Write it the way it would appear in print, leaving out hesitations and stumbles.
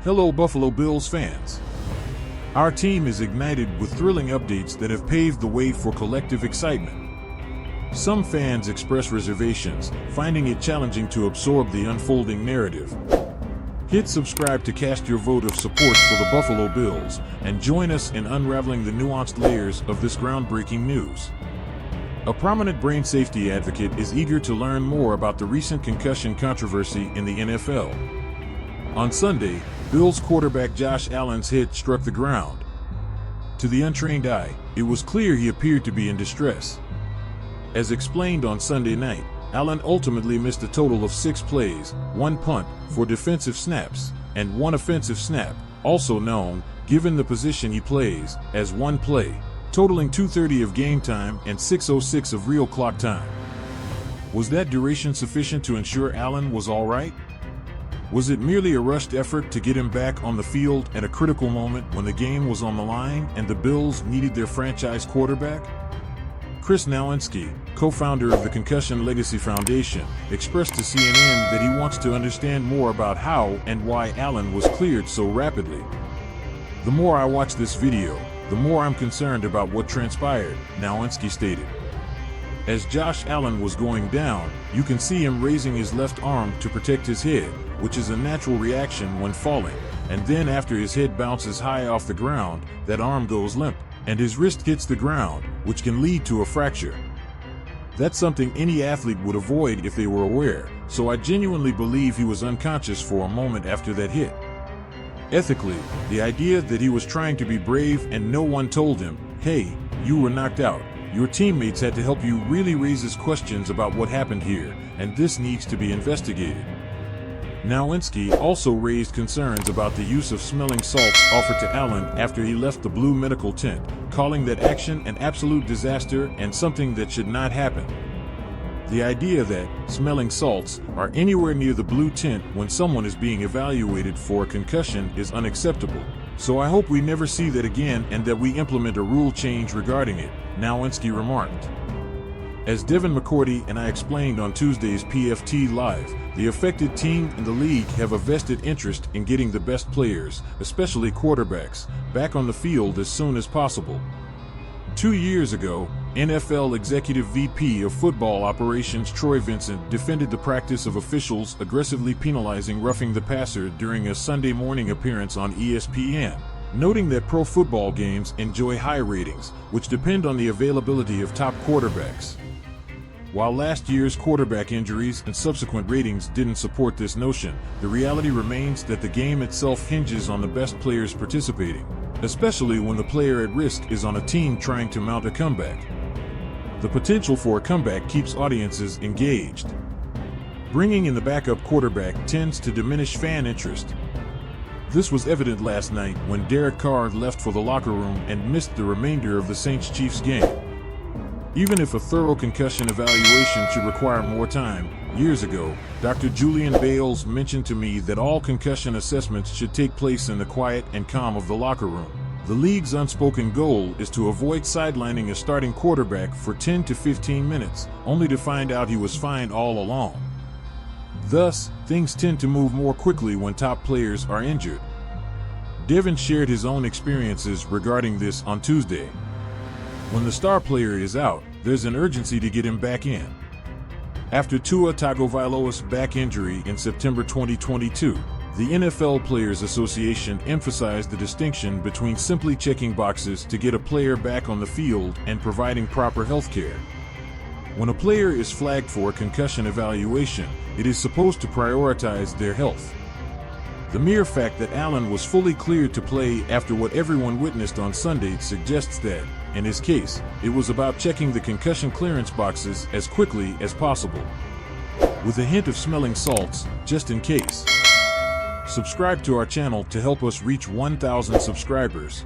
Hello Buffalo Bills fans. Our team is ignited with thrilling updates that have paved the way for collective excitement. Some fans express reservations, finding it challenging to absorb the unfolding narrative. Hit subscribe to cast your vote of support for the Buffalo Bills and join us in unraveling the nuanced layers of this groundbreaking news. A prominent brain safety advocate is eager to learn more about the recent concussion controversy in the NFL. On Sunday, Bills quarterback Josh Allen's head struck the ground. To the untrained eye, it was clear he appeared to be in distress. As explained on Sunday night, Allen ultimately missed a total of 6 plays, 1 punt, 4 defensive snaps, and 1 offensive snap, also known, given the position he plays, as 1 play, totaling 2:30 of game time and 6:06 of real clock time. Was that duration sufficient to ensure Allen was all right? Was it merely a rushed effort to get him back on the field at a critical moment when the game was on the line and the Bills needed their franchise quarterback? Chris Nowinski, co-founder of the Concussion Legacy Foundation, expressed to CNN that he wants to understand more about how and why Allen was cleared so rapidly. "The more I watch this video, the more I'm concerned about what transpired," Nowinski stated. As Josh Allen was going down, you can see him raising his left arm to protect his head, which is a natural reaction when falling, and then after his head bounces high off the ground, that arm goes limp, and his wrist hits the ground, which can lead to a fracture. That's something any athlete would avoid if they were aware, so I genuinely believe he was unconscious for a moment after that hit. Ethically, the idea that he was trying to be brave and no one told him, "Hey, you were knocked out, your teammates had to help you," really raises questions about what happened here, and this needs to be investigated. Nowinski also raised concerns about the use of smelling salts offered to Allen after he left the blue medical tent, calling that action an absolute disaster and something that should not happen. The idea that smelling salts are anywhere near the blue tent when someone is being evaluated for a concussion is unacceptable. So I hope we never see that again and that we implement a rule change regarding it, Nowinski remarked. As Devin McCourty and I explained on Tuesday's PFT Live, the affected team and the league have a vested interest in getting the best players, especially quarterbacks, back on the field as soon as possible. 2 years ago, NFL Executive VP of Football Operations Troy Vincent defended the practice of officials aggressively penalizing roughing the passer during a Sunday morning appearance on ESPN, noting that pro football games enjoy high ratings, which depend on the availability of top quarterbacks. While last year's quarterback injuries and subsequent ratings didn't support this notion, the reality remains that the game itself hinges on the best players participating, especially when the player at risk is on a team trying to mount a comeback. The potential for a comeback keeps audiences engaged. Bringing in the backup quarterback tends to diminish fan interest. This was evident last night when Derek Carr left for the locker room and missed the remainder of the Saints-Chiefs game. Even if a thorough concussion evaluation should require more time, years ago, Dr. Julian Bales mentioned to me that all concussion assessments should take place in the quiet and calm of the locker room. The league's unspoken goal is to avoid sidelining a starting quarterback for 10 to 15 minutes, only to find out he was fine all along. Thus, things tend to move more quickly when top players are injured. Devin shared his own experiences regarding this on Tuesday. When the star player is out, there's an urgency to get him back in. After Tua Tagovailoa's back injury in September 2022, the NFL Players Association emphasized the distinction between simply checking boxes to get a player back on the field and providing proper health care. When a player is flagged for a concussion evaluation, it is supposed to prioritize their health. The mere fact that Allen was fully cleared to play after what everyone witnessed on Sunday suggests that, in his case, it was about checking the concussion clearance boxes as quickly as possible, with a hint of smelling salts, just in case. Subscribe to our channel to help us reach 1,000 subscribers.